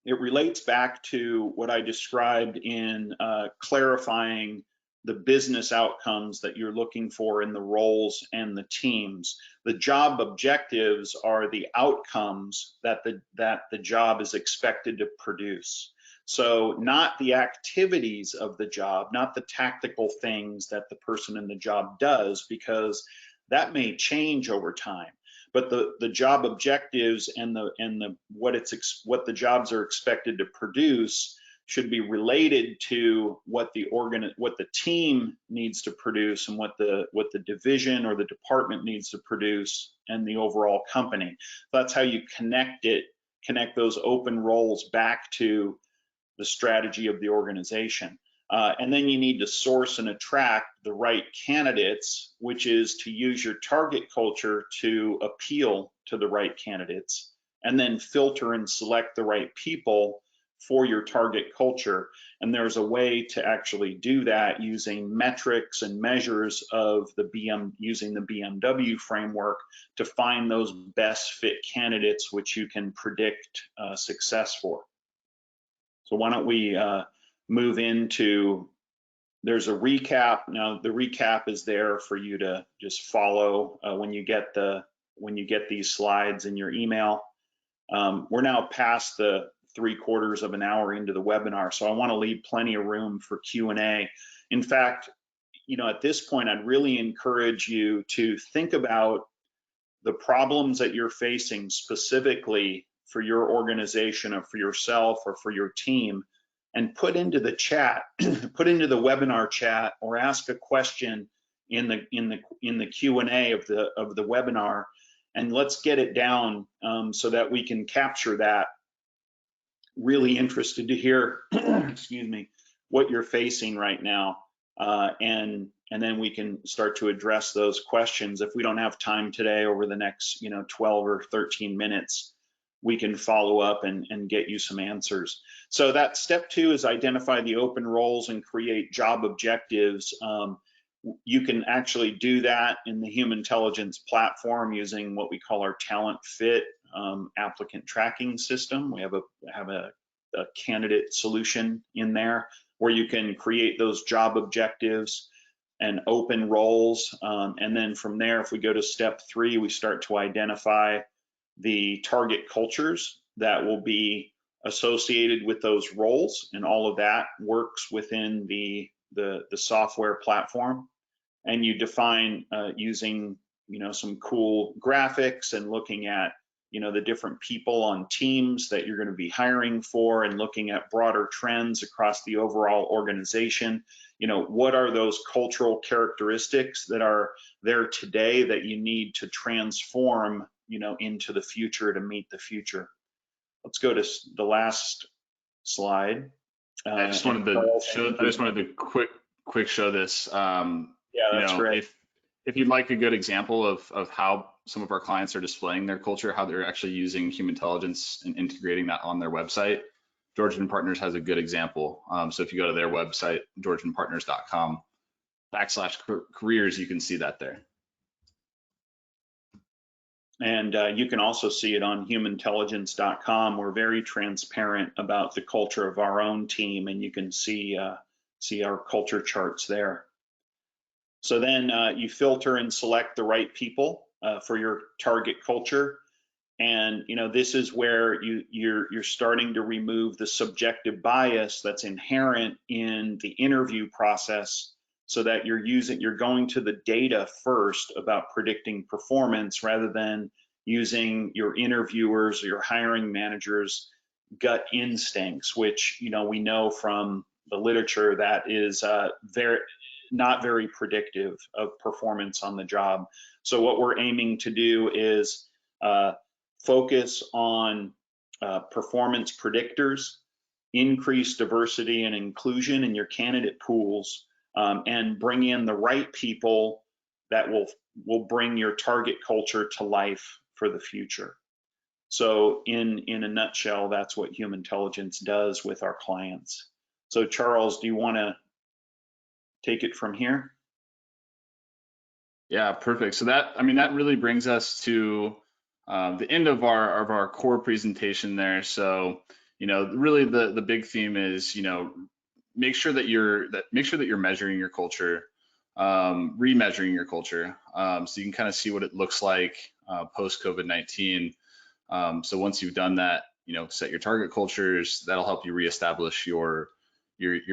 it relates back to what I described in clarifying the business outcomes that you're looking for in the roles and the teams. The job objectives are the outcomes that the job is expected to produce. So not the activities of the job, not the tactical things that the person in the job does, because that may change over time. But the job objectives and what the jobs are expected to produce should be related to what the team needs to produce and what the division or the department needs to produce and the overall company. That's how you connect those open roles back to the strategy of the organization. And then you need to source and attract the right candidates, which is to use your target culture to appeal to the right candidates, and then filter and select the right people for your target culture. And there's a way to actually do that using metrics and measures of using the BMW framework to find those best fit candidates, which you can predict success for. So why don't we move into, there's a recap. Now the recap is there for you to just follow when you get these slides in your email. We're now past the 3/4 of an hour into the webinar, so I want to leave plenty of room for Q&A. In fact, at this point, I'd really encourage you to think about the problems that you're facing specifically for your organization or for yourself or for your team, and put into the chat, put into the webinar chat, or ask a question in the Q&A of the webinar, and let's get it down so that we can capture that. Really interested to hear, excuse me, what you're facing right now, and then we can start to address those questions. If we don't have time today, over the next 12 or 13 minutes, we can follow up and get you some answers. So that step 2 is identify the open roles and create job objectives. You can actually do that in the Humantelligence platform using what we call our talent fit applicant tracking system. We have a candidate solution in there where you can create those job objectives and open roles. And then from there, if we go to step 3, we start to identify the target cultures that will be associated with those roles, and all of that works within the software platform. And you define using some cool graphics and looking at the different people on teams that you're going to be hiring for, and looking at broader trends across the overall organization. What are those cultural characteristics that are there today that you need to transform into the future to meet the future? Let's go to the last slide. I just wanted to quick show this. Yeah, that's great. If you'd like a good example of how some of our clients are displaying their culture, how they're actually using Humantelligence and integrating that on their website, Georgian Partners has a good example. So if you go to their website, georgianpartners.com/careers, you can see that there. And you can also see it on humantelligence.com. We're very transparent about the culture of our own team, and you can see our culture charts there. So then you filter and select the right people for your target culture. And this is where you're starting to remove the subjective bias that's inherent in the interview process, so that you're going to the data first about predicting performance, rather than using your interviewers or your hiring managers' gut instincts, which we know from the literature that is not very predictive of performance on the job. So what we're aiming to do is focus on performance predictors, increase diversity and inclusion in your candidate pools, and bring in the right people that will bring your target culture to life for the future. So in a nutshell, that's what Humantelligence does with our clients. So Charles, do you want to take it from here? Yeah, perfect. So that really brings us to the end of our core presentation there. So really the big theme is make sure that you're measuring your culture, remeasuring your culture, so you can kind of see what it looks like post COVID-19. So once you've done that, set your target cultures. That'll help you reestablish your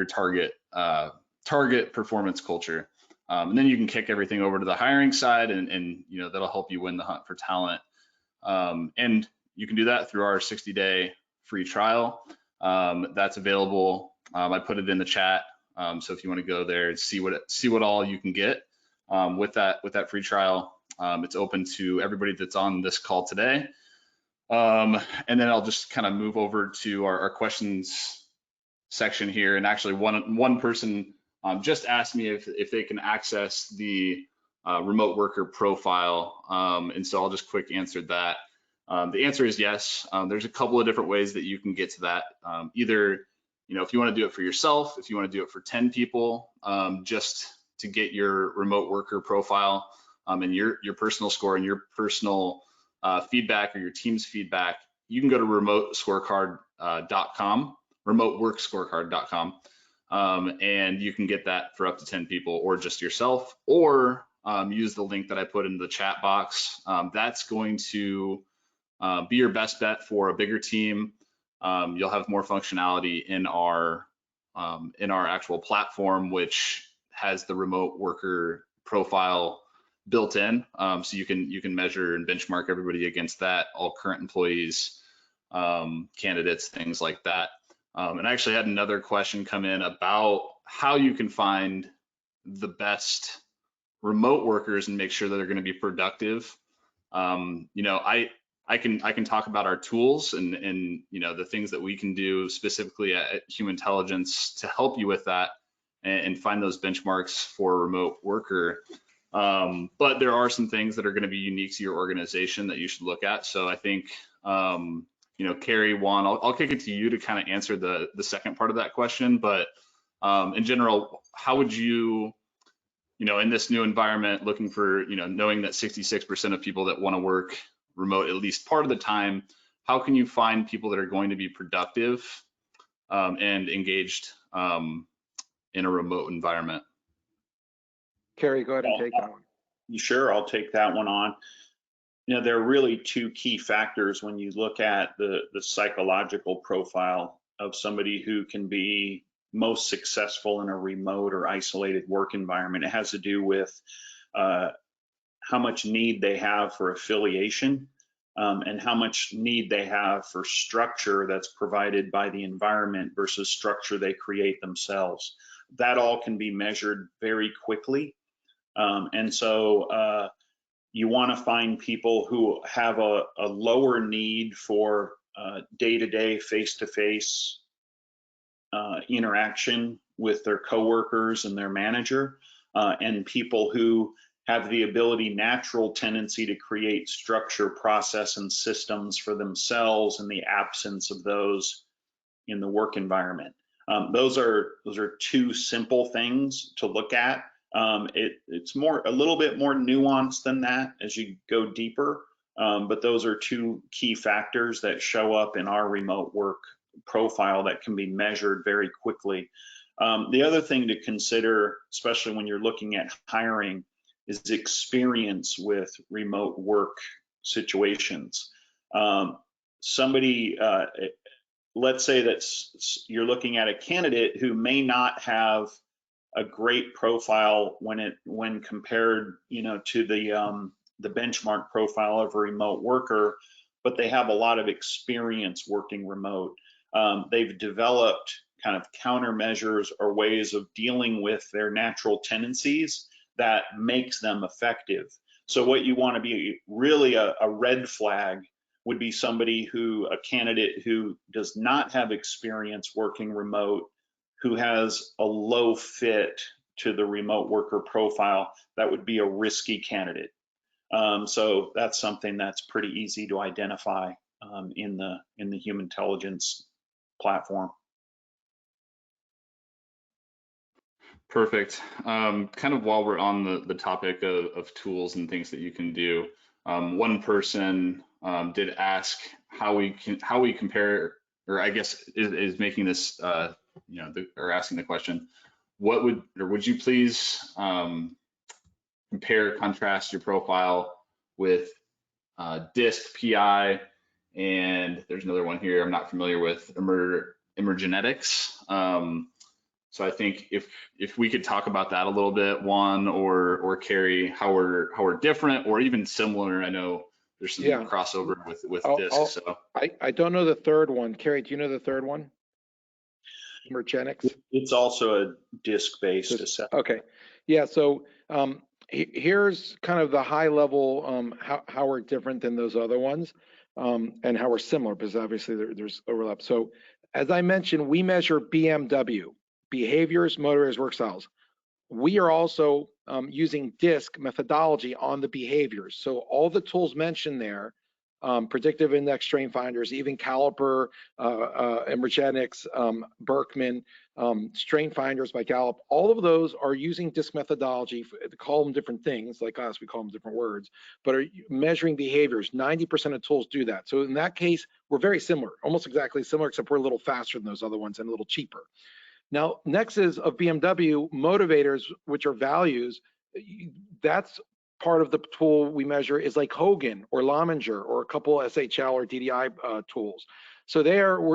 target performance culture, and then you can kick everything over to the hiring side, and that'll help you win the hunt for talent. And you can do that through our 60-day free trial. That's available. I put it in the chat. So if you want to go there and see what all you can get with that free trial, it's open to everybody that's on this call today. And then I'll just kind of move over to our questions section here. And actually, one person just asked me if they can access the remote worker profile, and so I'll just quick answer that. The answer is yes. There's a couple of different ways that you can get to that. Either if you want to do it for yourself, if you want to do it for 10 people, just to get your remote worker profile and your personal score and your personal feedback or your team's feedback, you can go to remoteworkscorecard.com, and you can get that for up to 10 people or just yourself, or use the link that I put in the chat box. That's going to be your best bet for a bigger team. You'll have more functionality in our actual platform, which has the remote worker profile built in, so you can measure and benchmark everybody against that, all current employees, candidates, things like that. And I actually had another question come in about how you can find the best remote workers and make sure that they're going to be productive You know, I can talk about our tools and you know, the things that we can do specifically at Humantelligence to help you with that and find those benchmarks for a remote worker. But there are some things that are going to be unique to your organization that you should look at. So I think, you know, Carrie, Juan, I'll kick it to you to kind of answer the second part of that question. But in general, how would you, you know, in this new environment, looking for, you know, knowing that 66% of people that want to work remote at least part of the time, how can you find people that are going to be productive and engaged in a remote environment? Carrie, go ahead and take that one. Sure, I'll take that one on. You know, there are really two key factors when you look at the psychological profile of somebody who can be most successful in a remote or isolated work environment. It has to do with how much need they have for affiliation and how much need they have for structure that's provided by the environment versus structure they create themselves. That all can be measured very quickly. And so you want to find people who have a lower need for day-to-day, face-to-face interaction with their coworkers and their manager, and people who have the ability, natural tendency to create structure, process, and systems for themselves in the absence of those in the work environment. Those are two simple things to look at. It's a little bit more nuanced than that as you go deeper, but those are two key factors that show up in our remote work profile that can be measured very quickly. The other thing to consider, especially when you're looking at hiring, is experience with remote work situations. Let's say that you're looking at a candidate who may not have a great profile when compared, you know, to the benchmark profile of a remote worker, but they have a lot of experience working remote. They've developed kind of countermeasures or ways of dealing with their natural tendencies that makes them effective. So what you want to be really a red flag would be a candidate who does not have experience working remote, who has a low fit to the remote worker profile. That would be a risky candidate. So that's something that's pretty easy to identify in the Humantelligence platform. Perfect. Kind of while we're on the topic of tools and things that you can do, one person did ask how we compare, or I guess is making this, you know, or asking the question, would you please contrast your profile with DISC, PI, and there's another one here I'm not familiar with, Emergenetics. So I think if we could talk about that a little bit, Juan or Carrie, how we're different or even similar. I know there's some crossover with DISC. So I don't know the third one. Carrie, do you know the third one? Emergenetics? It's also a DISC-based assessment. Okay. Yeah. So here's kind of the high level how we're different than those other ones and how we're similar, because obviously there's overlap. So as I mentioned, we measure BMW, behaviors, motor areas, work styles. We are also using DISC methodology on the behaviors. So all the tools mentioned there, predictive index strain finders, even Caliper, Emergenetics, Berkman, strain finders by Gallup, all of those are using DISC methodology to call them different things. Like us, we call them different words, but are measuring behaviors. 90% of tools do that. So in that case, we're very similar, almost exactly similar, except we're a little faster than those other ones and a little cheaper. Now, next is of BMW motivators, which are values. That's part of the tool we measure is like Hogan or Lominger or a couple SHL or DDI tools. So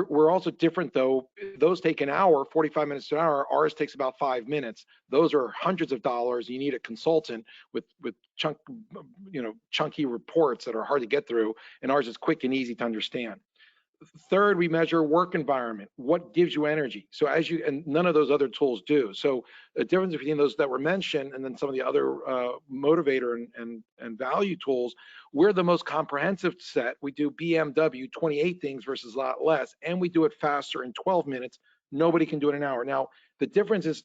we're also different though. Those take an hour, 45 minutes to an hour. Ours takes about 5 minutes. Those are hundreds of dollars. You need a consultant with chunky reports that are hard to get through, and ours is quick and easy to understand. Third, we measure work environment. What gives you energy? So and none of those other tools do. So the difference between those that were mentioned and then some of the other motivator and value tools, we're the most comprehensive set. We do BMW 28 things versus a lot less, and we do it faster in 12 minutes. Nobody can do it in an hour. Now, the difference is,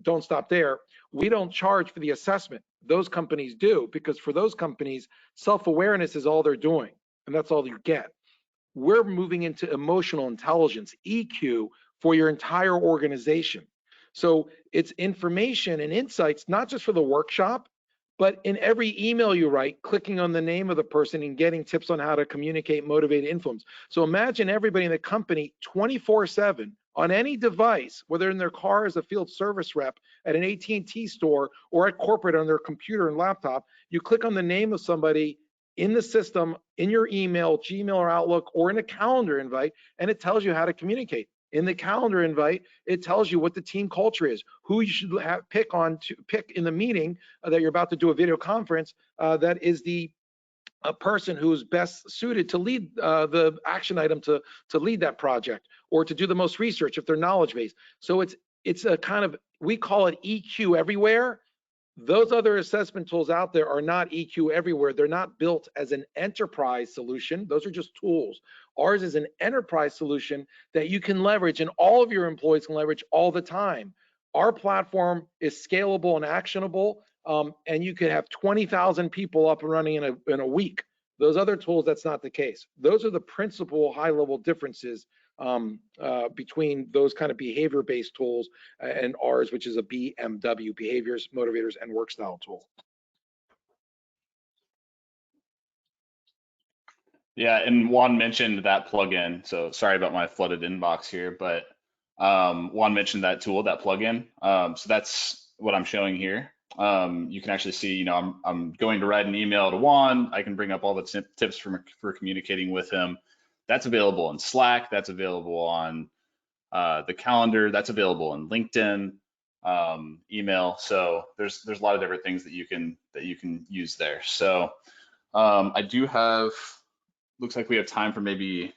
don't stop there. We don't charge for the assessment. Those companies do, because for those companies, self-awareness is all they're doing, and that's all you get. We're moving into emotional intelligence, EQ, for your entire organization. So it's information and insights, not just for the workshop, but in every email you write, clicking on the name of the person and getting tips on how to communicate, motivate, influence. So imagine everybody in the company 24/7 on any device, whether in their car as a field service rep, at an AT&T store, or at corporate on their computer and laptop. You click on the name of somebody in the system, in your email, Gmail or Outlook, or in a calendar invite, and it tells you how to communicate. In the calendar invite, it tells you what the team culture is, who you should pick in the meeting that you're about to do a video conference, that is a person who's best suited to lead the action item to lead that project, or to do the most research if they're knowledge based. So it's a kind of, we call it EQ everywhere. Those other assessment tools out there are not EQ everywhere. They're not built as an enterprise solution. Those are just tools. Ours is an enterprise solution that you can leverage, and all of your employees can leverage all the time. Our platform is scalable and actionable, and you could have 20,000 people up and running in a week. Those other tools, that's not the case. Those are the principal high-level differences between those kind of behavior-based tools and ours, which is a BMW, behaviors, motivators, and work style tool. Yeah, and Juan mentioned that plugin. So sorry about my flooded inbox here, but Juan mentioned that tool, that plugin. So that's what I'm showing here. You can actually see, you know, I'm going to write an email to Juan. I can bring up all the tips for communicating with him. That's available in Slack. That's available on the calendar. That's available in LinkedIn, email. So there's a lot of different things that you can use there. So I do have. Looks like we have time for maybe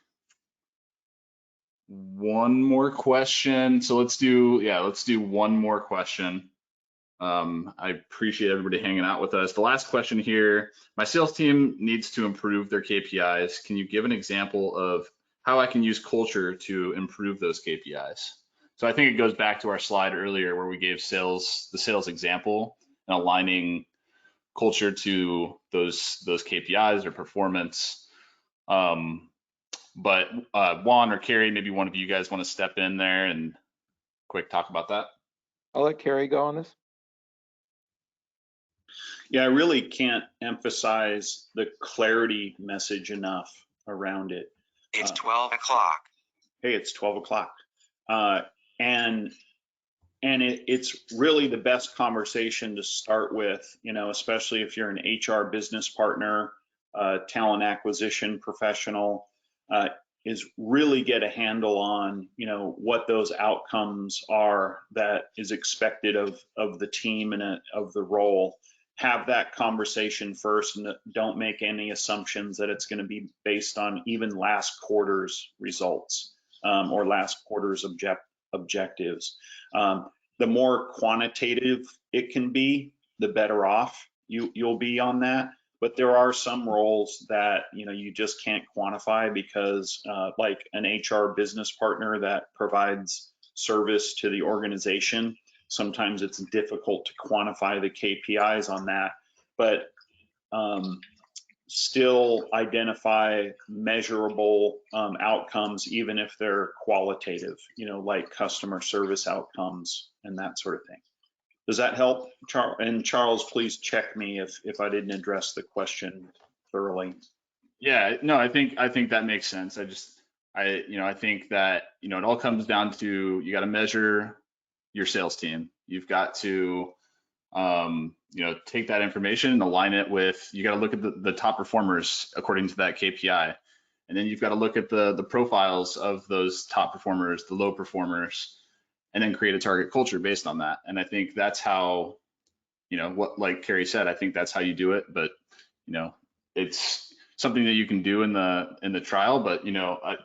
one more question. So let's do one more question. I appreciate everybody hanging out with us. The last question here, my sales team needs to improve their KPIs. Can you give an example of how I can use culture to improve those KPIs? So I think it goes back to our slide earlier where we gave the sales example and aligning culture to those KPIs or performance. But Juan or Carrie, maybe one of you guys want to step in there and quick talk about that. I'll let Carrie go on this. Yeah, I really can't emphasize the clarity message enough around it. It's 12 o'clock. Hey, it's 12 o'clock. And it's really the best conversation to start with, you know, especially if you're an HR business partner, talent acquisition professional, is really get a handle on, you know, what those outcomes are that is expected of the team and of the role. Have that conversation first, and don't make any assumptions that it's going to be based on even last quarter's results or last quarter's objectives. The more quantitative it can be, the better off you'll be on that. But there are some roles that, you know, you just can't quantify because like an HR business partner that provides service to the organization, sometimes it's difficult to quantify the KPIs on that, but still identify measurable outcomes, even if they're qualitative, you know, like customer service outcomes and that sort of thing. Does that help, Charles? And Charles, please check me if I didn't address the question thoroughly. Yeah, no, I think that makes sense. I think that, you know, it all comes down to, you got to measure your sales team. You've got to, you know, take that information and align it with, you got to look at the top performers according to that KPI. And then you've got to look at the profiles of those top performers, the low performers, and then create a target culture based on that. And I think that's how, you know, what, like Carrie said, I think that's how you do it. But, you know, something that you can do in the trial. But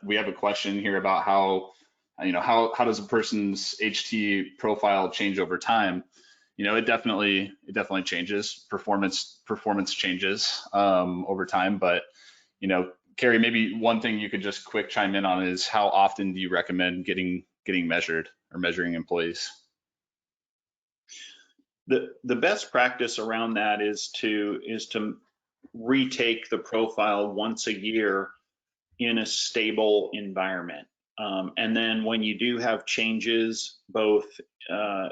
we have a question here about how does a person's HT profile change over time? It definitely changes. Performance changes over time. But Carrie, maybe one thing you could just quick chime in on is how often do you recommend getting measured or measuring employees? The best practice around that is to retake the profile once a year in a stable environment. And then when you do have changes, both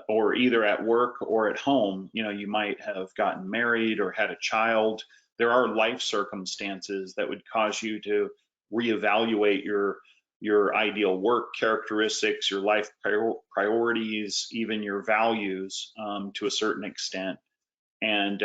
or either at work or at home, you might have gotten married or had a child. There are life circumstances that would cause you to reevaluate your ideal work characteristics, your life priorities, even your values to a certain extent, and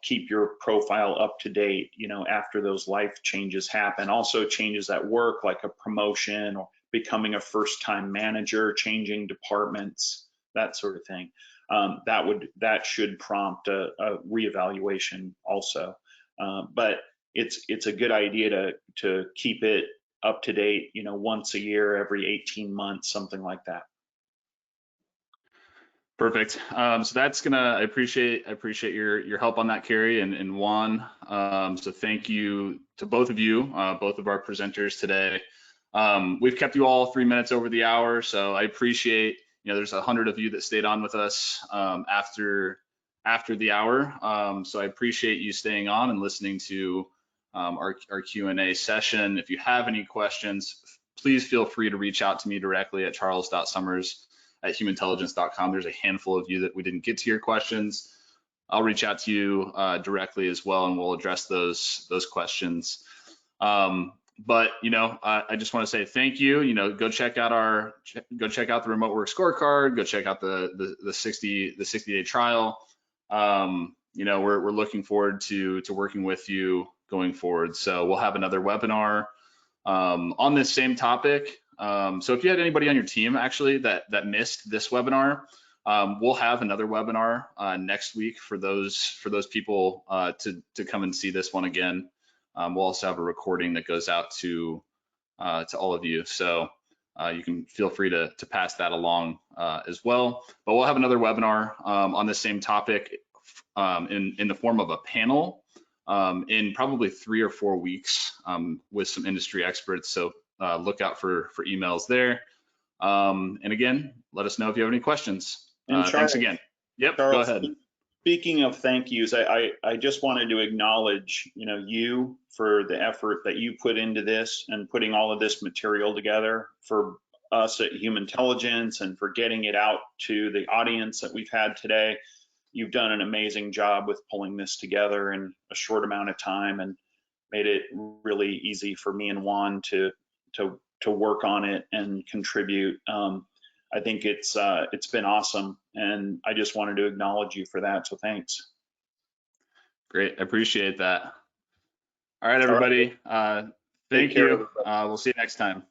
keep your profile up to date, after those life changes happen. Also changes at work, like a promotion or becoming a first-time manager, changing departments, that sort of thing. That should prompt a reevaluation also. But it's a good idea to keep it up to date, once a year, every 18 months, something like that. Perfect. So that's I appreciate your help on that, Carrie and Juan. So thank you to both of you, both of our presenters today. We've kept you all 3 minutes over the hour, so I appreciate, there's 100 of you that stayed on with us after the hour. So I appreciate you staying on and listening to our Q&A session. If you have any questions, please feel free to reach out to me directly at charles.summers@humantelligence.com. There's a handful of you that we didn't get to your questions. I'll reach out to you directly as well, and we'll address those questions. But I just want to say thank you. Go check out the remote work scorecard. Go check out the 60-day trial. We're looking forward to working with you going forward. So we'll have another webinar on this same topic. So if you had anybody on your team actually that missed this webinar, we'll have another webinar next week for those people to come and see this one again. We'll also have a recording that goes out to all of you, so you can feel free to pass that along as well. But we'll have another webinar on the same topic in the form of a panel in probably 3 or 4 weeks with some industry experts. So look out for emails there. And again, let us know if you have any questions. Charles, thanks again. Yep, Charles, go ahead. Speaking of thank yous, I just wanted to acknowledge, you for the effort that you put into this and putting all of this material together for us at Humantelligence and for getting it out to the audience that we've had today. You've done an amazing job with pulling this together in a short amount of time and made it really easy for me and Juan to work on it and contribute. I think it's been awesome, and I just wanted to acknowledge you for that. So thanks. Great, I appreciate that. All right, everybody. Thank you. We'll see you next time.